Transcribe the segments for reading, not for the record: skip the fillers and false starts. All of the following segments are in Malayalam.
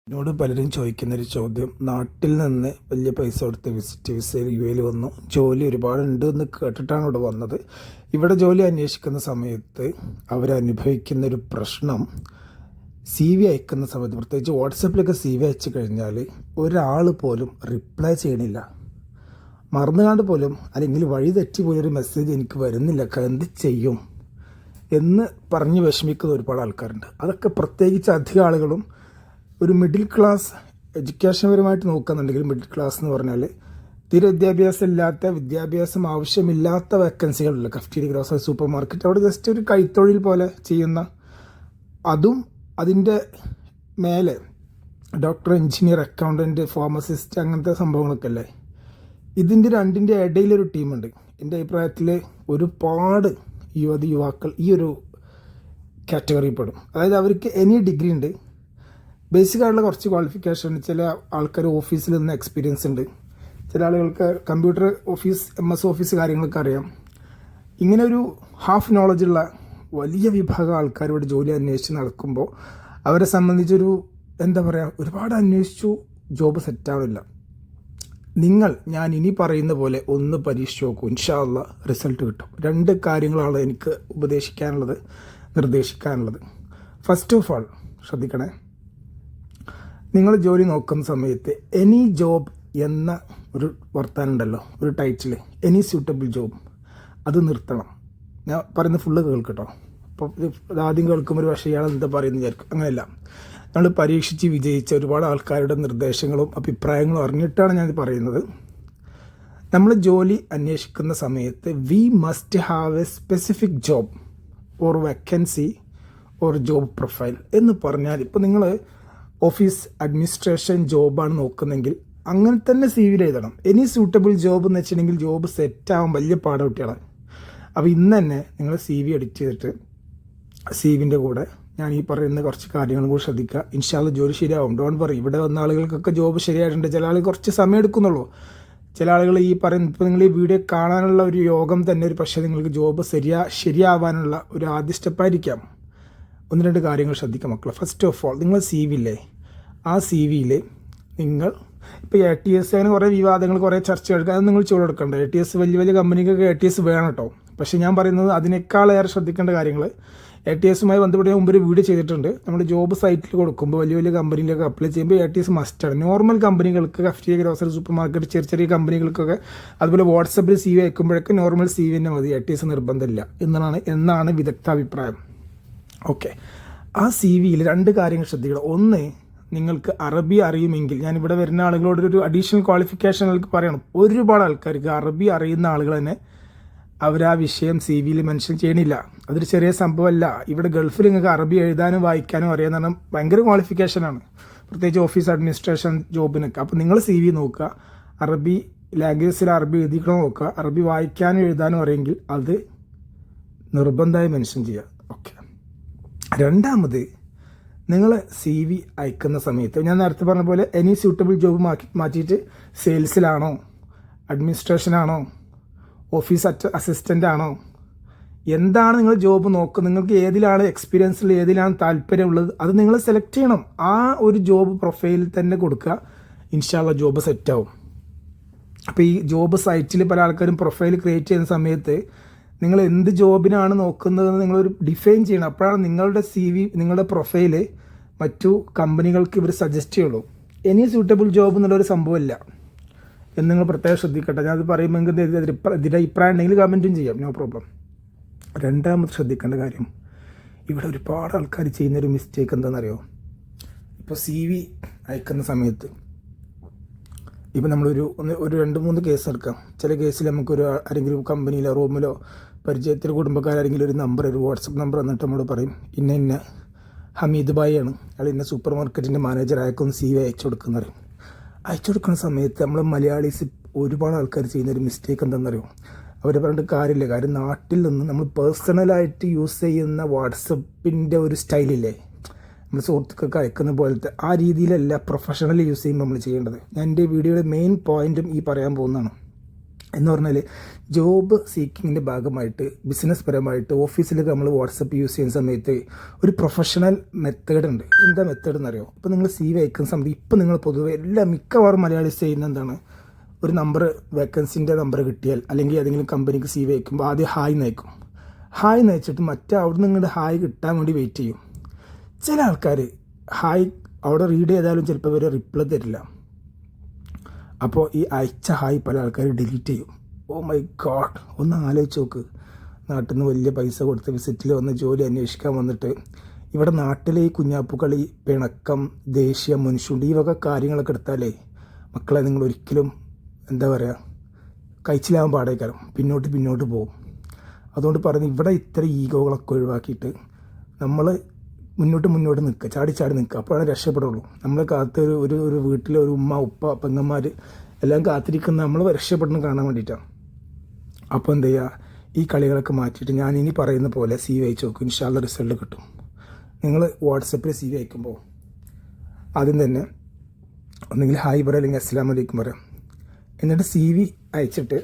എന്നോട് പലരും ചോദിക്കുന്നൊരു ചോദ്യം, നാട്ടിൽ നിന്ന് വലിയ പൈസ കൊടുത്ത് വിസിറ്റ് വിസയിൽ യു എയിൽ വന്നു, ജോലി ഒരുപാടുണ്ട് എന്ന് കേട്ടിട്ടാണ് ഇവിടെ വന്നത്. ഇവിടെ ജോലി അന്വേഷിക്കുന്ന സമയത്ത് അവരനുഭവിക്കുന്നൊരു പ്രശ്നം, സി വി അയക്കുന്ന സമയത്ത്, പ്രത്യേകിച്ച് വാട്സപ്പിലൊക്കെ സി വി അയച്ചു കഴിഞ്ഞാൽ ഒരാൾ പോലും റിപ്ലൈ ചെയ്യണില്ല. മറന്നുകാണ്ട് പോലും അല്ലെങ്കിൽ വഴി തെറ്റി പോയൊരു മെസ്സേജ് എനിക്ക് വരുന്നില്ല, എന്ത് ചെയ്യും എന്ന് പറഞ്ഞ് വിഷമിക്കുന്ന ഒരുപാട് ആൾക്കാരുണ്ട്. അതൊക്കെ പ്രത്യേകിച്ച് അധികം ആളുകളും ഒരു മിഡിൽ ക്ലാസ് എഡ്യൂക്കേഷൻപരമായിട്ട് നോക്കുന്നുണ്ടെങ്കിൽ, മിഡിൽ ക്ലാസ് എന്ന് പറഞ്ഞാൽ തീരെ വിദ്യാഭ്യാസം ഇല്ലാത്ത, വിദ്യാഭ്യാസം ആവശ്യമില്ലാത്ത വേക്കൻസികളില്ല. കഫ്റ്റീരിയ, ഗ്രോസറി, സൂപ്പർ മാർക്കറ്റ്, അവിടെ ജസ്റ്റ് ഒരു കൈത്തൊഴിൽ പോലെ ചെയ്യുന്ന, അതും അതിൻ്റെ മേലെ ഡോക്ടർ, എഞ്ചിനീയർ, അക്കൗണ്ടൻറ്റ്, ഫാർമസിസ്റ്റ്, അങ്ങനത്തെ സംഭവങ്ങളൊക്കെ അല്ലേ. ഇതിൻ്റെ രണ്ടിൻ്റെ ഇടയിലൊരു ടീമുണ്ട്. എൻ്റെ അഭിപ്രായത്തിൽ ഒരുപാട് യുവാക്കൾ ഈ ഒരു കാറ്റഗറിയിൽ പെടും. അതായത് അവർക്ക് എനി ഡിഗ്രി ഉണ്ട്, ബേസിക്കായിട്ടുള്ള കുറച്ച് ക്വാളിഫിക്കേഷൻ ഉണ്ട്. ചില ആൾക്കാർ ഓഫീസിൽ നിന്ന് എക്സ്പീരിയൻസ് ഉണ്ട്, ചില ആളുകൾക്ക് കമ്പ്യൂട്ടർ ഓഫീസ്, MS ഓഫീസ് കാര്യങ്ങളൊക്കെ അറിയാം. ഇങ്ങനെ ഒരു ഹാഫ് നോളജുള്ള വലിയ വിഭാഗം ആൾക്കാർ ഇവിടെ ജോലി അന്വേഷിച്ച് നടക്കുമ്പോൾ അവരെ സംബന്ധിച്ചൊരു എന്താ പറയുക, ഒരുപാട് അന്വേഷിച്ചു, ജോബ് സെറ്റാവില്ല. ഞാൻ ഇനി പറയുന്ന പോലെ ഒന്ന് പരീക്ഷിച്ച് നോക്കൂ, ഇൻഷാ അള്ളാ റിസൾട്ട് കിട്ടും. 2 കാര്യങ്ങളാണ് എനിക്ക് ഉപദേശിക്കാനുള്ളത്, നിർദ്ദേശിക്കാനുള്ളത്. ഫസ്റ്റ് ഓഫ് ആൾ ശ്രദ്ധിക്കണേ, നിങ്ങൾ ജോലി നോക്കുന്ന സമയത്ത് എനി ജോബ് എന്ന ഒരു വർത്താനം ഉണ്ടല്ലോ, ഒരു ടൈറ്റിൽ, എനി സ്യൂട്ടബിൾ ജോബ്, അത് നിർത്തണം. ഞാൻ പറയുന്നത് ഫുള്ള് കേൾക്കട്ടോ. അപ്പോൾ ഇത് ആദ്യം കേൾക്കുമ്പോൾ ഒരു പക്ഷേ ഇയാൾ എന്താ പറയുന്നത് വിചാരിക്കും. അങ്ങനെയല്ല, നമ്മൾ പരീക്ഷിച്ച് വിജയിച്ച ഒരുപാട് ആൾക്കാരുടെ നിർദ്ദേശങ്ങളും അഭിപ്രായങ്ങളും അറിഞ്ഞിട്ടാണ് ഞാൻ പറയുന്നത്. നമ്മൾ ജോലി അന്വേഷിക്കുന്ന സമയത്ത് we must have A specific job or vacancy or job profile എന്ന് പറഞ്ഞാൽ, ഇപ്പോൾ നിങ്ങൾ ഓഫീസ് അഡ്മിനിസ്ട്രേഷൻ ജോബാണ് നോക്കുന്നെങ്കിൽ അങ്ങനെ തന്നെ സി വിയിൽ എഴുതണം. എനി സ്യൂട്ടബിൾ ജോബ് എന്ന് വെച്ചിട്ടുണ്ടെങ്കിൽ ജോബ് സെറ്റാവാൻ വലിയ പാട കുട്ടികളാണ്. അപ്പോൾ ഇന്ന് തന്നെ നിങ്ങൾ സി വി എഡിറ്റ് ചെയ്തിട്ട് സി വിൻ്റെ കൂടെ ഞാൻ ഈ പറയുന്ന കുറച്ച് കാര്യങ്ങളും കൂടി ശ്രദ്ധിക്കുക. ഇൻഷാ അള്ളാ ജോലി ശരിയാവും. Don't worry. ഇവിടെ വന്ന ആളുകൾക്കൊക്കെ ജോബ് ശരിയായിട്ടുണ്ട്. ചില ആളുകൾ കുറച്ച് സമയം എടുക്കുന്നുള്ളൂ. ചില ആളുകൾ ഈ പറയുന്ന, ഇപ്പോൾ നിങ്ങൾ ഈ വീഡിയോ കാണാനുള്ള ഒരു യോഗം തന്നെ ഒരു പക്ഷേ നിങ്ങൾക്ക് ജോബ് ശരിയാവാനുള്ള ഒരു ആദ്യ സ്റ്റെപ്പായിരിക്കാം. 1-2 കാര്യങ്ങൾ ശ്രദ്ധിക്കുക മക്കളെ. ഫസ്റ്റ് ഓഫ് ഓൾ, നിങ്ങൾ സി വി ഇല്ലേ, ആ സി വിയിൽ നിങ്ങൾ ഇപ്പോൾ ATS അങ്ങനെ കുറേ വിവാദങ്ങൾ, കുറേ ചർച്ചകൾ, അത് നിങ്ങൾ ചൂടെടുക്കേണ്ട. ATS വലിയ കമ്പനിക്കൊക്കെ ATS വേണം കേട്ടോ. പക്ഷേ ഞാൻ പറയുന്നത് അതിനേക്കാളേറെ ശ്രദ്ധിക്കേണ്ട കാര്യങ്ങൾ, ATSുമായി ബന്ധപ്പെട്ട് ഞാൻ മുമ്പ് ഒരു വീഡിയോ ചെയ്തിട്ടുണ്ട്. നമ്മൾ ജോബ് സൈറ്റിൽ കൊടുക്കുമ്പോൾ വലിയ കമ്പനിയിലൊക്കെ അപ്ലൈ ചെയ്യുമ്പോൾ ATS മസ്റ്റാണ്. നോർമൽ കമ്പനികൾക്ക്, കഫ്റ്റീരിയ, ഗ്രോസറി, സൂപ്പർ മാർക്കറ്റ്, ചെറിയ കമ്പനികൾക്കൊക്കെ, അതുപോലെ വാട്സപ്പിൽ CV അയക്കുമ്പോഴൊക്കെ നോർമൽ CV തന്നെ മതി, ATS നിർബന്ധമില്ല എന്നാണ് വിദഗ്ധ അഭിപ്രായം. ഓക്കെ, ആ CV യിൽ 2 കാര്യങ്ങൾ ശ്രദ്ധിക്കണം. ഒന്ന്, നിങ്ങൾക്ക് അറബി അറിയുമെങ്കിൽ, ഞാനിവിടെ വരുന്ന ആളുകളോടൊരു അഡീഷണൽ ക്വാളിഫിക്കേഷൻ നിങ്ങൾക്ക് പറയണം. ഒരുപാട് ആൾക്കാർക്ക് അറബി അറിയുന്ന ആളുകൾ തന്നെ അവർ ആ വിഷയം CV യിൽ മെൻഷൻ ചെയ്യണില്ല. അതൊരു ചെറിയ സംഭവമല്ല. ഇവിടെ ഗൾഫിൽ നിങ്ങൾക്ക് അറബി എഴുതാനും വായിക്കാനും അറിയാമെന്ന് പറഞ്ഞാൽ ഭയങ്കര ക്വാളിഫിക്കേഷനാണ്, പ്രത്യേകിച്ച് ഓഫീസ് അഡ്മിനിസ്ട്രേഷൻ ജോബിനൊക്കെ. അപ്പോൾ നിങ്ങൾ CV നോക്കുക, അറബി ലാംഗ്വേജിൽ അറബി എഴുതിക്കണം നോക്കുക, അറബി വായിക്കാനും എഴുതാനും അറിയെങ്കിൽ അത് നിർബന്ധമായി മെൻഷൻ ചെയ്യുക. ഓക്കെ. രണ്ടാമത്, നിങ്ങൾ CV അയക്കുന്ന സമയത്ത് ഞാൻ നേരത്തെ പറഞ്ഞ പോലെ എനി സ്യൂട്ടബിൾ ജോബ് മാറ്റിയിട്ട് സെയിൽസിലാണോ, അഡ്മിനിസ്ട്രേഷനാണോ, ഓഫീസ് അസിസ്റ്റൻ്റ് ആണോ, എന്താണ് നിങ്ങൾ ജോബ് നോക്കുന്നത്, നിങ്ങൾക്ക് ഏതിലാണ് എക്സ്പീരിയൻസിൽ, ഏതിലാണ് താല്പര്യമുള്ളത്, അത് നിങ്ങൾ സെലക്ട് ചെയ്യണം. ആ ഒരു ജോബ് പ്രൊഫൈലിൽ തന്നെ കൊടുക്കുക. ഇൻഷാ അള്ളാ ജോബ് സെറ്റാവും. അപ്പോൾ ഈ ജോബ് സൈറ്റിൽ പല ആൾക്കാരും പ്രൊഫൈൽ ക്രിയേറ്റ് ചെയ്യുന്ന സമയത്ത് നിങ്ങൾ എന്ത് ജോബിനാണ് നോക്കുന്നതെന്ന് നിങ്ങളൊരു ഡിഫൈൻ ചെയ്യണം. അപ്പോഴാണ് നിങ്ങളുടെ CV, നിങ്ങളുടെ പ്രൊഫൈല് മറ്റു കമ്പനികൾക്ക് ഇവർ സജസ്റ്റ് ചെയ്യുള്ളൂ. എനി സ്യൂട്ടബിൾ ജോബ് എന്നുള്ളൊരു സംഭവമില്ല എന്ന് നിങ്ങൾ പ്രത്യേകം ശ്രദ്ധിക്കട്ടെ. ഞാനത് പറയുമ്പോൾ ഇതിൻ്റെ അഭിപ്രായം ഉണ്ടെങ്കിൽ കമൻറ്റും ചെയ്യാം, നോ പ്രോബ്ലം. രണ്ടാമത് ശ്രദ്ധിക്കേണ്ട കാര്യം, ഇവിടെ ഒരുപാട് ആൾക്കാർ ചെയ്യുന്നൊരു മിസ്റ്റേക്ക് എന്താണെന്നറിയോ? ഇപ്പോൾ CV അയക്കുന്ന സമയത്ത്, ഇപ്പം നമ്മളൊരു 2-3 കേസ് എടുക്കാം. ചില കേസിൽ നമുക്കൊരു ആരെങ്കിലും കമ്പനിയിലോ റൂമിലോ പരിചയത്തിൽ കുടുംബക്കാരെങ്കിലും ഒരു നമ്പർ, ഒരു വാട്സപ്പ് നമ്പർ എന്നിട്ട് നമ്മൾ പറയും, ഇന്ന ഹമീദ് ഭായി ആണ്, അയാൾ ഇന്ന സൂപ്പർ മാർക്കറ്റിൻ്റെ മാനേജർ, അയക്കൊന്ന് CV അയച്ചു കൊടുക്കുന്ന പറയും. അയച്ചു കൊടുക്കുന്ന സമയത്ത് നമ്മൾ മലയാളീസ് ഒരുപാട് ആൾക്കാർ ചെയ്യുന്നൊരു മിസ്റ്റേക്ക് എന്താണെന്നറിയോ? അവർ പറഞ്ഞിട്ട് കാര്യമില്ല. കാര്യം നാട്ടിൽ നിന്ന് നമ്മൾ പേഴ്സണലായിട്ട് യൂസ് ചെയ്യുന്ന വാട്സപ്പിൻ്റെ ഒരു സ്റ്റൈലില്ലേ, നമ്മൾ സുഹൃത്തുക്കൾക്ക് അയക്കുന്ന പോലത്തെ ആ രീതിയിലല്ല പ്രൊഫഷണലി യൂസ് ചെയ്യുമ്പോൾ നമ്മൾ ചെയ്യേണ്ടത്. ഞാൻ എൻ്റെ വീഡിയോയുടെ മെയിൻ പോയിൻറ്റും ഈ പറയാൻ പോകുന്നതാണ്. എന്ന് പറഞ്ഞാൽ ജോബ് സീക്കിങ്ങിൻ്റെ ഭാഗമായിട്ട് ബിസിനസ് പരമായിട്ട് ഓഫീസിലൊക്കെ നമ്മൾ വാട്സപ്പ് യൂസ് ചെയ്യുന്ന സമയത്ത് ഒരു പ്രൊഫഷണൽ മെത്തേഡ് ഉണ്ട്. എന്താ മെത്തേഡ് എന്നറിയോ? ഇപ്പോൾ നിങ്ങൾ CV അയക്കുന്ന സമയത്ത് ഇപ്പോൾ നിങ്ങൾ പൊതുവെ മിക്കവാറും മലയാളീസ് ചെയ്യുന്ന എന്താണ്, ഒരു നമ്പർ വേക്കൻസിൻ്റെ നമ്പർ കിട്ടിയാൽ അല്ലെങ്കിൽ ഏതെങ്കിലും കമ്പനിക്ക് CV അയക്കുമ്പോൾ ആദ്യം ഹായ് നയിക്കും. ഹായ് നയിച്ചിട്ട് അവിടെ നിന്ന് ഇങ്ങോട്ട് ഹായ് കിട്ടാൻ വേണ്ടി വെയിറ്റ് ചെയ്യും. ചില ആൾക്കാർ ഹായ് അവിടെ റീഡ് ചെയ്താലും ചിലപ്പോൾ ഇവർ റിപ്ലൈ തരില്ല. അപ്പോൾ ഈ അയച്ച ഹായ് പല ആൾക്കാർ ഡിലീറ്റ് ചെയ്യും. ഓ മൈ ഗോഡ്, ഒന്ന് ആലോചിച്ച് നോക്ക്. നാട്ടിൽ നിന്ന് വലിയ പൈസ കൊടുത്ത് വിസിറ്റിൽ വന്ന് ജോലി അന്വേഷിക്കാൻ വന്നിട്ട് ഇവിടെ നാട്ടിലെ ഈ കുഞ്ഞാപ്പുകളി, പിണക്കം, ദേഷ്യം, മുൻഷുണ്ടി, ഈ വക കാര്യങ്ങളൊക്കെ എടുത്താലേ മക്കളെ നിങ്ങൾ ഒരിക്കലും എന്താ പറയുക കഴിച്ചിലാവാൻ പാടേക്കാരം, പിന്നോട്ട് പോകും. അതുകൊണ്ട് പറഞ്ഞ് ഇവിടെ ഇത്ര ഈഗോകളൊക്കെ ഒഴിവാക്കിയിട്ട് നമ്മൾ മുന്നോട്ട് നിൽക്കുക, ചാടി നിൽക്കുക. അപ്പോഴാണ് രക്ഷപ്പെടുള്ളൂ. നമ്മളെ കാത്ത് ഒരു വീട്ടിലെ ഒരു ഉമ്മ, ഉപ്പ, പെങ്ങന്മാർ എല്ലാം കാത്തിരിക്കുന്ന നമ്മൾ രക്ഷപ്പെടുന്ന കാണാൻ വേണ്ടിയിട്ടാണ്. അപ്പോൾ എന്ത് ചെയ്യുക, ഈ കളികളൊക്കെ മാറ്റിയിട്ട് ഞാൻ ഇനി പറയുന്ന പോലെ CV അയച്ച് നോക്കും. ഇൻഷാല്ല റിസൾട്ട് കിട്ടും. നിങ്ങൾ വാട്സപ്പിൽ CV അയക്കുമ്പോൾ ആദ്യം തന്നെ ഒന്നെങ്കിൽ ഹായ് പറയാം, അല്ലെങ്കിൽ അസ്സലാമു അലൈക്കും പറയാം. എന്നിട്ട് CV അയച്ചിട്ട്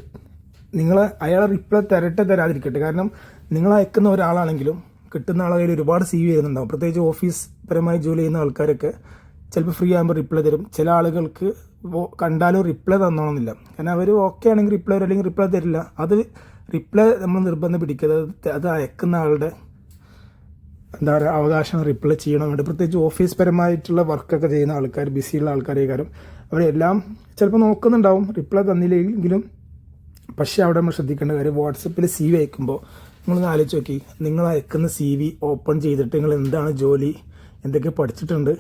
അയാളെ റിപ്ലൈ തരാതിരിക്കട്ടെ. കാരണം നിങ്ങൾ അയക്കുന്ന ഒരാളാണെങ്കിലും കിട്ടുന്ന ആളെ കയ്യിൽ ഒരുപാട് CV വരുന്നുണ്ടാവും. പ്രത്യേകിച്ച് ഓഫീസ് പരമായി ജോലി ചെയ്യുന്ന ആൾക്കാരൊക്കെ ചിലപ്പോൾ ഫ്രീ ആകുമ്പോൾ റിപ്ലൈ തരും. ചില ആളുകൾക്ക് കണ്ടാലും റിപ്ലൈ തന്നോണമെന്നില്ല. കാരണം അവർ ഓക്കെ ആണെങ്കിൽ റിപ്ലൈ തരും, അല്ലെങ്കിൽ റിപ്ലൈ തരില്ല. അത് റിപ്ലൈ നമ്മൾ നിർബന്ധം പിടിക്കരുത്. അത് അയക്കുന്ന ആളുടെ എന്താ പറയുക അവകാശം റിപ്ലൈ ചെയ്യണം വേണ്ടി. പ്രത്യേകിച്ച് ഓഫീസ് പരമായിട്ടുള്ള വർക്കൊക്കെ ചെയ്യുന്ന ആൾക്കാർ, ബിസിയുള്ള ആൾക്കാരെ കാര്യം അവരെല്ലാം ചിലപ്പോൾ നോക്കുന്നുണ്ടാവും, റിപ്ലൈ തന്നില്ലെങ്കിലും. പക്ഷേ അവിടെ നമ്മൾ ശ്രദ്ധിക്കേണ്ട കാര്യം, വാട്സപ്പിൽ CV അയക്കുമ്പോൾ നിങ്ങളൊന്ന് ആലോചിച്ച് നോക്കി, നിങ്ങൾ അയക്കുന്ന CV ഓപ്പൺ ചെയ്തിട്ട് നിങ്ങൾ എന്താണ് ജോലി, എന്തൊക്കെ പഠിച്ചിട്ടുണ്ട്,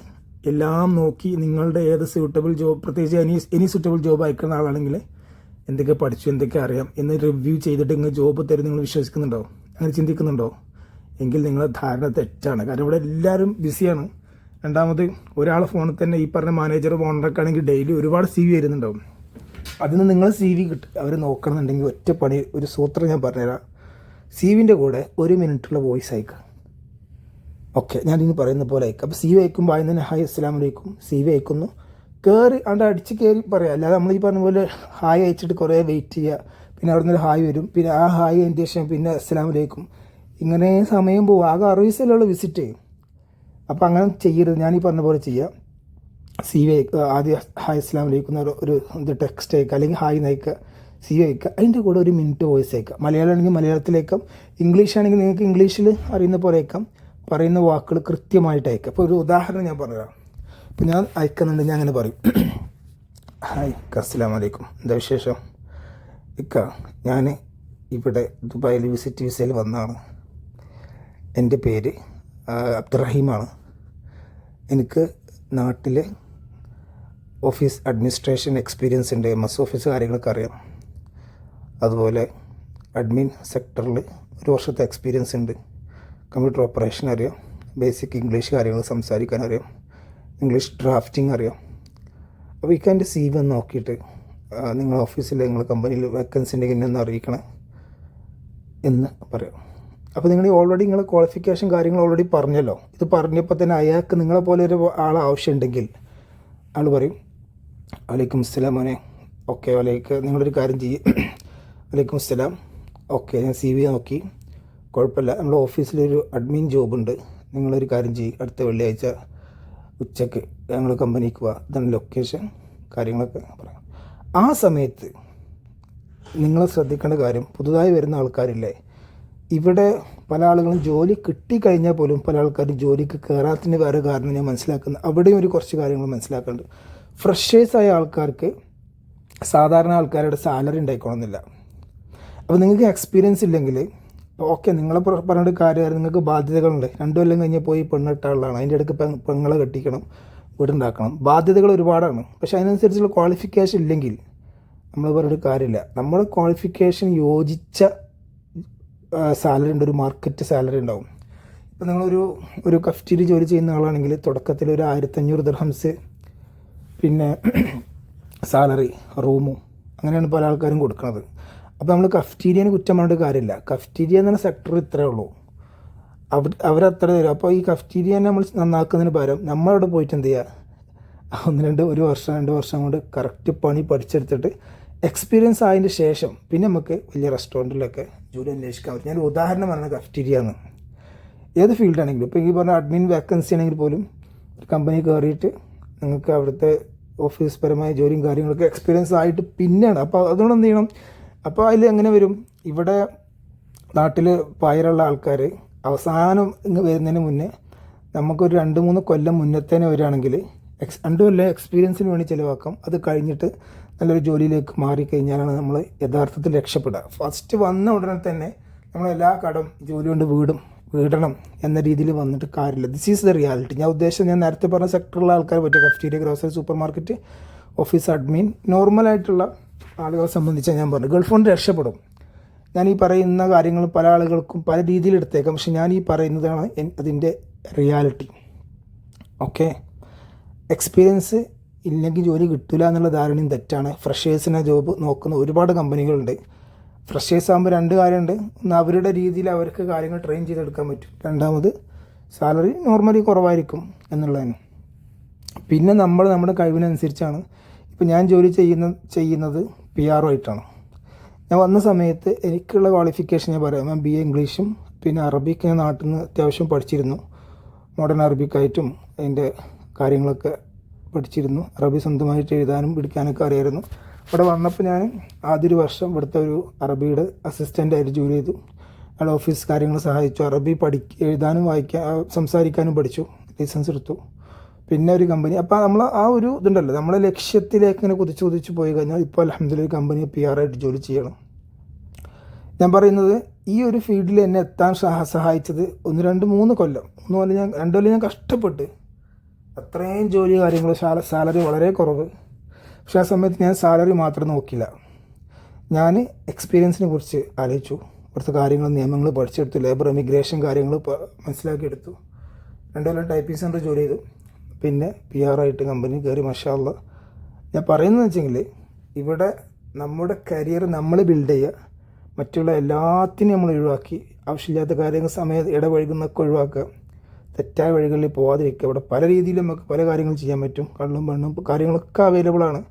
എല്ലാം നോക്കി നിങ്ങളുടെ ഏത് സ്യൂട്ടബിൾ ജോബ്, പ്രത്യേകിച്ച് എനി സ്യൂട്ടബിൾ ജോബ് അയക്കുന്ന ആളാണെങ്കിൽ എന്തൊക്കെ പഠിച്ചു, എന്തൊക്കെ അറിയാം എന്ന് റിവ്യൂ ചെയ്തിട്ട് നിങ്ങൾ ജോബ് തരും നിങ്ങൾ വിശ്വസിക്കുന്നുണ്ടോ? അങ്ങനെ ചിന്തിക്കുന്നുണ്ടോ? എങ്കിൽ നിങ്ങളെ ധാരണ തെറ്റാണ്. കാരണം ഇവിടെ എല്ലാവരും ബിസിയാണ്. രണ്ടാമത് ഒരാളെ ഫോണിൽ തന്നെ ഈ പറഞ്ഞ മാനേജർ, ഓണറൊക്കെ ആണെങ്കിൽ ഡെയിലി ഒരുപാട് CV വരുന്നുണ്ടാവും. അതിന് നിങ്ങൾ CV കിട്ടും അവർ നോക്കണമെന്നുണ്ടെങ്കിൽ ഒറ്റ പണി, ഒരു സൂത്രം ഞാൻ പറഞ്ഞുതരാം. CVൻ്റെ കൂടെ 1 മിനിറ്റുള്ള വോയിസ് അയക്കുക. ഓക്കെ, ഞാനിനി പറയുന്ന പോലെ അയക്കുക. അപ്പോൾ CV അയക്കുമ്പോൾ ആദ്യം തന്നെ ഹായ് അസ്സലാമു അലൈക്കും CV അയക്കുന്നു, അടിച്ച് കയറി പറയാം. അല്ലാതെ നമ്മൾ ഈ പറഞ്ഞ പോലെ ഹായ് അയച്ചിട്ട് കുറേ വെയിറ്റ് ചെയ്യുക, പിന്നെ അവിടെ നിന്നൊരു ഹായ് വരും, പിന്നെ ആ ഹായ് അതിൻ്റെ ശേഷം പിന്നെ അസ്സലാമു അലൈക്കും, ഇങ്ങനെ സമയം പോകും. ആകെ 60 ദിവസമല്ലേ വിസിറ്റ് ചെയ്യും. അപ്പോൾ അങ്ങനെ ചെയ്യരുത്. ഞാൻ ഈ പറഞ്ഞ പോലെ ചെയ്യുക. CV ആദ്യം ഹായ് അസ്സലാമു അലൈക്കും ഒരു ടെക്സ്റ്റ് അയക്കുക, അല്ലെങ്കിൽ ഹായ് നയിക്കുക, CV അയക്കുക. അതിൻ്റെ കൂടെ 1 മിനിറ്റ് വോയിസ് അയക്കുക. മലയാളം ആണെങ്കിൽ മലയാളത്തിലേക്കാം, ഇംഗ്ലീഷ് ആണെങ്കിൽ നിങ്ങൾക്ക് ഇംഗ്ലീഷിൽ അറിയുന്ന പോലെ അയക്കാം. പറയുന്ന വാക്കുകൾ കൃത്യമായിട്ട് അയക്കുക. അപ്പോൾ ഒരു ഉദാഹരണം ഞാൻ പറഞ്ഞുതരാം. ഇപ്പോൾ ഞാൻ അയക്കുന്നുണ്ട്, ഞാൻ അങ്ങനെ പറയും, ഹായ് അസ്സലാമു അലൈക്കും, എന്താ വിശേഷം ഞാൻ ഇവിടെ ദുബായിൽ വിസയിൽ വന്നതാണ്. എൻ്റെ പേര് അബ്ദുറഹീമാണ്. എനിക്ക് നാട്ടിൽ ഓഫീസ് അഡ്മിനിസ്ട്രേഷൻ എക്സ്പീരിയൻസ് ഉണ്ട്, MS ഓഫീസ് കാര്യങ്ങളൊക്കെ അറിയാം. അതുപോലെ അഡ്മിൻ സെക്ടറിൽ 1 വർഷത്തെ എക്സ്പീരിയൻസ് ഉണ്ട്. കമ്പ്യൂട്ടർ ഓപ്പറേഷൻ അറിയാം, ബേസിക് ഇംഗ്ലീഷ് കാര്യങ്ങൾ സംസാരിക്കാൻ അറിയാം, ഇംഗ്ലീഷ് ഡ്രാഫ്റ്റിംഗ് അറിയാം. അപ്പോൾ എൻ്റെ CV ഒന്ന് നോക്കിയിട്ട് നിങ്ങൾ ഓഫീസിൽ, നിങ്ങൾ കമ്പനിയിൽ വേക്കൻസി ഉണ്ടെങ്കിൽ എന്നെ ഒന്ന് അറിയിക്കണം എന്ന് പറയാം. അപ്പോൾ നിങ്ങൾ ഓൾറെഡി നിങ്ങളെ ക്വാളിഫിക്കേഷൻ കാര്യങ്ങൾ ഓൾറെഡി പറഞ്ഞല്ലോ. ഇത് പറഞ്ഞപ്പോൾ തന്നെ അയാൾക്ക് നിങ്ങളെ പോലെ ഒരു ആളെ ആവശ്യമുണ്ടെങ്കിൽ ആൾ പറയും വലൈക്കും അസ്സലാം മോനെ, ഓക്കെ നിങ്ങളൊരു കാര്യം ചെയ്യും, വലൈക്കും അസ്സലാം, ഓക്കെ ഞാൻ CV നോക്കി, കുഴപ്പമില്ല, നമ്മുടെ ഓഫീസിലൊരു അഡ്മിൻ ജോബുണ്ട്, നിങ്ങളൊരു കാര്യം ചെയ്യും, അടുത്ത വെള്ളിയാഴ്ച ഉച്ചയ്ക്ക് ഞങ്ങൾ കമ്പനിക്ക് പോവാം, ഇതാണ് ലൊക്കേഷൻ, കാര്യങ്ങളൊക്കെ പറയാം. ആ സമയത്ത് നിങ്ങൾ ശ്രദ്ധിക്കേണ്ട കാര്യം, പുതുതായി വരുന്ന ആൾക്കാരില്ലേ, ഇവിടെ പല ആളുകളും ജോലി കിട്ടിക്കഴിഞ്ഞാൽ പോലും പല ആൾക്കാരും ജോലിക്ക് കയറാത്തതിന് വേറെ കാരണം ഞാൻ മനസ്സിലാക്കുന്നത്, അവിടെയും കുറച്ച് കാര്യങ്ങൾ മനസ്സിലാക്കുന്നുണ്ട്. ഫ്രഷേഴ്സായ ആൾക്കാർക്ക് സാധാരണ ആൾക്കാരുടെ സാലറി ഉണ്ടായിക്കോണമെന്നില്ല. അപ്പോൾ നിങ്ങൾക്ക് എക്സ്പീരിയൻസ് ഇല്ലെങ്കിൽ ഓക്കെ, നിങ്ങളെ പറഞ്ഞിട്ട് കാര്യമായിരുന്നു, നിങ്ങൾക്ക് ബാധ്യതകളുണ്ട്. 2 കൊല്ലം കഴിഞ്ഞ് പോയി പെണ്ണിട്ട ആളാണ്, അതിൻ്റെ ഇടയ്ക്ക് പെങ്ങളെ കെട്ടിക്കണം, വീടുണ്ടാക്കണം, ബാധ്യതകൾ ഒരുപാടാണ്. പക്ഷെ അതിനനുസരിച്ചുള്ള ക്വാളിഫിക്കേഷൻ ഇല്ലെങ്കിൽ നമ്മൾ പറഞ്ഞിട്ട് കാര്യമില്ല. നമ്മുടെ ക്വാളിഫിക്കേഷൻ യോജിച്ച സാലറി ഉണ്ട്, ഒരു മാർക്കറ്റ് സാലറി ഉണ്ടാവും. ഇപ്പോൾ നിങ്ങളൊരു കഫ്റ്റീരിയ ജോലി ചെയ്യുന്ന ആളാണെങ്കിൽ തുടക്കത്തിൽ ഒരു 1500 ദിർഹംസ് പിന്നെ സാലറി, റൂമും അങ്ങനെയാണ് പല ആൾക്കാരും കൊടുക്കുന്നത്. അപ്പോൾ നമ്മൾ കഫ്റ്റീരിയന് കുറ്റം പറഞ്ഞിട്ട് കാര്യമില്ല. കഫ്റ്റീരിയ എന്ന സെക്ടർ ഇത്രയേ ഉള്ളൂ, അവരത്ര തരും. അപ്പോൾ ഈ കഫ്റ്റീരിയനെ നമ്മൾ നന്നാക്കുന്നതിന് പകരം നമ്മളവിടെ പോയിട്ട് എന്ത് ചെയ്യുക, 1 വർഷം 2 വർഷം കൊണ്ട് കറക്റ്റ് പണി പഠിച്ചെടുത്തിട്ട് എക്സ്പീരിയൻസ് ആയതിന് ശേഷം പിന്നെ നമുക്ക് വലിയ റെസ്റ്റോറൻറ്റിലൊക്കെ ജോലി അന്വേഷിക്കാൻ പറ്റും. ഞാൻ ഉദാഹരണം പറഞ്ഞ കഫ്റ്റീരിയ ആണ്. ഏത് ഫീൽഡാണെങ്കിലും ഇപ്പോൾ ഈ പറഞ്ഞ അഡ്മിൻ വേക്കൻസി ആണെങ്കിൽ പോലും ഒരു കമ്പനി കയറിയിട്ട് നിങ്ങൾക്ക് അവിടുത്തെ ഓഫീസ് പരമായ ജോലിയും കാര്യങ്ങളൊക്കെ എക്സ്പീരിയൻസ് ആയിട്ട് പിന്നെയാണ്. അപ്പോൾ അതുകൊണ്ട് എന്ത് ചെയ്യണം, അപ്പോൾ അതിൽ എങ്ങനെ വരും, ഇവിടെ നാട്ടിൽ പായറുള്ള ആൾക്കാർ അവസാനം ഇങ്ങ് വരുന്നതിന് മുന്നേ നമുക്കൊരു 2-3 കൊല്ലം മുന്നത്തേനെ വരികയാണെങ്കിൽ 2 കൊല്ലം എക്സ്പീരിയൻസിന് വേണ്ടി ചിലവാക്കാം. അത് കഴിഞ്ഞിട്ട് നല്ലൊരു ജോലിയിലേക്ക് മാറിക്കഴിഞ്ഞാലാണ് നമ്മൾ യഥാർത്ഥത്തിൽ രക്ഷപ്പെടുക. ഫസ്റ്റ് വന്ന ഉടനെ തന്നെ നമ്മളെല്ലാ കടം ജോലി കൊണ്ട് വീടണം എന്ന രീതിയിൽ വന്നിട്ട് കാര്യമില്ല. This is the reality. ഞാൻ ഉദ്ദേശിച്ചത് ഞാൻ നേരത്തെ പറഞ്ഞ സെക്ടറിലുള്ള ആൾക്കാർ പറ്റും, cafeteria, grocery, super market, office admin, നോർമലായിട്ടുള്ള ആളുകളെ സംബന്ധിച്ചാണ് ഞാൻ പറഞ്ഞു. ഗൾഫ് കൊണ്ട് രക്ഷപ്പെടും. ഞാൻ ഈ പറയുന്ന കാര്യങ്ങൾ പല ആളുകൾക്കും പല രീതിയിൽ എടുത്തേക്കാം, പക്ഷെ ഞാൻ ഈ പറയുന്നതാണ് അതിൻ്റെ റിയാലിറ്റി. ഓക്കെ, എക്സ്പീരിയൻസ് ഇല്ലെങ്കിൽ ജോലി കിട്ടില്ല എന്നുള്ള ധാരണയും തെറ്റാണ്. ഫ്രഷേഴ്സിനെ ജോബ് നോക്കുന്ന ഒരുപാട് കമ്പനികളുണ്ട്. ഫ്രഷേഴ്സ് ആകുമ്പോൾ 2 കാര്യമുണ്ട്. ഒന്ന്, അവരുടെ രീതിയിൽ അവർക്ക് കാര്യങ്ങൾ ട്രെയിൻ ചെയ്തെടുക്കാൻ പറ്റും. രണ്ടാമത്, സാലറി നോർമലി കുറവായിരിക്കും എന്നുള്ളതാണ്. പിന്നെ നമ്മുടെ കഴിവിനനുസരിച്ചാണ്. ഇപ്പം ഞാൻ ജോലി ചെയ്യുന്നത് PR ആയിട്ടാണ്. ഞാൻ വന്ന സമയത്ത് എനിക്കുള്ള ക്വാളിഫിക്കേഷൻ ഞാൻ പറയാം. ഞാൻ BA ഇംഗ്ലീഷും പിന്നെ അറബിക്ക് ഞാൻ നാട്ടിൽ നിന്ന് അത്യാവശ്യം പഠിച്ചിരുന്നു. മോഡേൺ അറബിക്കായിട്ടും അതിൻ്റെ കാര്യങ്ങളൊക്കെ പഠിച്ചിരുന്നു. അറബി സ്വന്തമായിട്ട് എഴുതാനും പിടിക്കാനൊക്കെ അറിയായിരുന്നു. ഇവിടെ വന്നപ്പോൾ ഞാൻ ആദ്യ 1 വർഷം ഇവിടുത്തെ ഒരു അറബിയുടെ അസിസ്റ്റൻ്റായിട്ട് ജോലി ചെയ്തു. അവിടെ ഓഫീസ് കാര്യങ്ങൾ സഹായിച്ചു. അറബി എഴുതാനും സംസാരിക്കാനും പഠിച്ചു. ലൈസൻസ് എടുത്തു. പിന്നെ ഒരു കമ്പനി, അപ്പോൾ നമ്മൾ ആ ഒരു ഇതുണ്ടല്ലോ, നമ്മളെ ലക്ഷ്യത്തിലേക്ക് ഇങ്ങനെ കുതിച്ച് പോയി കഴിഞ്ഞാൽ ഇപ്പോൾ അൽഹംദുലില്ലാ ഒരു കമ്പനി PR ആയിട്ട് ജോലി ചെയ്യണം. ഞാൻ പറയുന്നത് ഈ ഒരു ഫീൽഡിൽ എന്നെ എത്താൻ സഹായിച്ചത് 1, 2, 3 കൊല്ലം. 3 കൊല്ലം 2 കൊല്ലം ഞാൻ കഷ്ടപ്പെട്ട് അത്രയും ജോലി കാര്യങ്ങൾ, സാലറി വളരെ കുറവ്. പക്ഷേ ആ സമയത്ത് ഞാൻ സാലറി മാത്രം നോക്കില്ല. ഞാൻ എക്സ്പീരിയൻസിനെ കുറിച്ച് ആലോചിച്ചു. ഇവിടുത്തെ കാര്യങ്ങൾ, നിയമങ്ങൾ പഠിച്ചെടുത്തു. ലേബർ ഇമിഗ്രേഷൻ കാര്യങ്ങൾ മനസ്സിലാക്കിയെടുത്തു. 2 കൊല്ലം ടൈപ്പിംഗ് സെൻറ്റർ ജോലി ചെയ്തു. പിന്നെ PR ആയിട്ട് കമ്പനി കയറി. മാഷാ അല്ലാ. ഞാൻ പറയുന്നത് വെച്ചെങ്കിൽ ഇവിടെ നമ്മുടെ കരിയർ നമ്മൾ ബിൽഡ് ചെയ്യുക, മറ്റുള്ള എല്ലാത്തിനും നമ്മൾ ഒഴിവാക്കി ആവശ്യമില്ലാത്ത കാര്യങ്ങൾ ഇടപഴകുന്നൊക്കെ ഒഴിവാക്കുക, തെറ്റായ വഴികളിൽ പോകാതിരിക്കുക. ഇവിടെ പല രീതിയിലും നമുക്ക് പല കാര്യങ്ങൾ ചെയ്യാൻ പറ്റും. കള്ളും പെണ്ണും കാര്യങ്ങളൊക്കെ അവൈലബിളാണ്.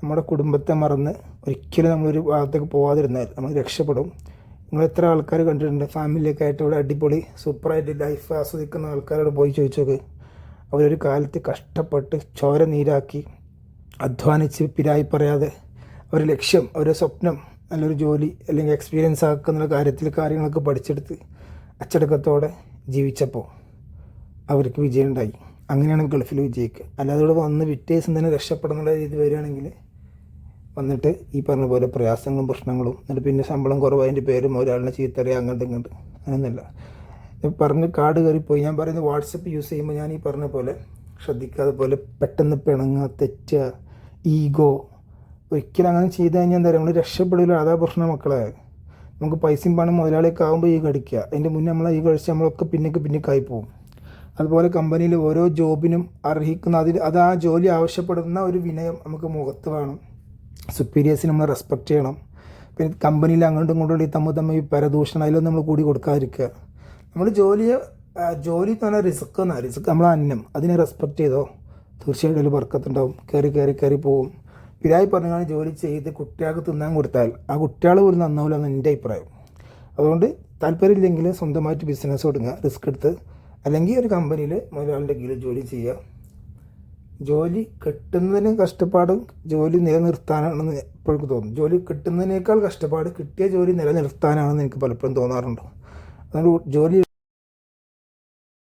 നമ്മുടെ കുടുംബത്തെ മറന്ന് ഒരിക്കലും നമ്മളൊരു ഭാഗത്തേക്ക് പോകാതിരുന്നാൽ നമ്മൾ രക്ഷപ്പെടും. നിങ്ങൾ എത്ര ആൾക്കാർ കണ്ടിട്ടുണ്ട് ഫാമിലിയൊക്കെ ആയിട്ട് ഇവിടെ അടിപൊളി സൂപ്പറായിട്ട് ലൈഫ് ആസ്വദിക്കുന്ന ആൾക്കാരോട് പോയി ചോദിച്ചോക്ക്. അവരൊരു കാലത്ത് കഷ്ടപ്പെട്ട് ചോര നീരാക്കി അധ്വാനിച്ച് പിരായി പറയാതെ ഒരു ലക്ഷ്യം, ഒരു സ്വപ്നം, നല്ലൊരു ജോലി അല്ലെങ്കിൽ എക്സ്പീരിയൻസ് ആക്കുന്ന കാര്യങ്ങളൊക്കെ പഠിച്ചെടുത്ത് അച്ചടക്കത്തോടെ ജീവിച്ചപ്പോൾ അവർക്ക് വിജയം ഉണ്ടായി. അങ്ങനെയാണ് ഗൾഫിൽ വിജയിക്കുക. അല്ലാതെ ഇവിടെ വന്ന് വിറ്റേഴ്സും തന്നെ രക്ഷപ്പെടുന്ന രീതി വരികയാണെങ്കിൽ വന്നിട്ട് ഈ പറഞ്ഞ പോലെ പ്രയാസങ്ങളും പ്രശ്നങ്ങളും, എന്നിട്ട് പിന്നെ ശമ്പളം കുറവായതിൻ്റെ പേരും ഒരാളിനെ ചീത്തറിയാം അങ്ങോട്ട് അങ്ങനെയൊന്നുമില്ല. പറഞ്ഞ് കാട് കയറിപ്പോയി. ഞാൻ പറയുന്നത് വാട്സപ്പ് യൂസ് ചെയ്യുമ്പോൾ ഞാൻ ഈ പറഞ്ഞ പോലെ ശ്രദ്ധിക്കാതെ പോലെ പെട്ടെന്ന് പിണങ്ങുക, തെറ്റുക, ഈഗോ, ഒരിക്കലും അങ്ങനെ ചെയ്ത് കഴിഞ്ഞാൽ എന്താ പറയുക, നമ്മൾ രക്ഷപ്പെടില്ല. അതാ പ്രശ്നം മക്കളെ. നമുക്ക് പൈസയും പണം മുതലാളിയൊക്കെ ആകുമ്പോൾ ഈ കടിക്കുക, അതിൻ്റെ മുന്നേ നമ്മൾ ഈ കഴിച്ച് നമ്മളൊക്കെ പിന്നേക്കായി പോകും. അതുപോലെ കമ്പനിയിൽ ഓരോ ജോബിനും അർഹിക്കുന്ന അത് ആ ജോലി ആവശ്യപ്പെടുന്ന ഒരു വിനയം നമുക്ക് മുഖത്ത് വേണം. സുപ്പീരിയേഴ്സിന് നമ്മൾ റെസ്പെക്റ്റ് ചെയ്യണം. പിന്നെ കമ്പനിയിൽ അങ്ങോട്ടും ഇങ്ങോട്ടും തമ്മിൽ ഈ പരദൂഷണം അതിലൊന്നും നമ്മൾ കൂടി കൊടുക്കാതിരിക്കുക. നമ്മൾ ജോലി എന്ന് പറഞ്ഞാൽ റിസ്ക് നമ്മളെ അന്നം, അതിനെ റെസ്പെക്റ്റ് ചെയ്തോ തീർച്ചയായിട്ടും അതിൽ ബർക്കത്തുണ്ടാവും. കയറി പോവും. പിരായി പറഞ്ഞാൽ ജോലി ചെയ്ത് കുട്ടികൾക്ക് തിന്നാൻ കൊടുത്താൽ ആ കുട്ടികൾ പോലും നന്നാവില്ല എന്ന് എൻ്റെ അഭിപ്രായം. അതുകൊണ്ട് താല്പര്യമില്ലെങ്കിൽ സ്വന്തമായിട്ട് ബിസിനസ് തുടങ്ങുക, റിസ്ക് എടുത്ത്, അല്ലെങ്കിൽ ഒരു കമ്പനിയിൽ മുതലാളിൻ്റെ കീഴിൽ ജോലി ചെയ്യുക. ജോലി കിട്ടുന്നതിനും കഷ്ടപ്പാടും ജോലി നിലനിർത്താനാണെന്ന് എപ്പോഴും തോന്നും. ജോലി കിട്ടുന്നതിനേക്കാൾ കഷ്ടപ്പാട് കിട്ടിയ ജോലി നിലനിർത്താനാണെന്ന് എനിക്ക് പലപ്പോഴും തോന്നാറുണ്ട്. അതുകൊണ്ട് ജോലി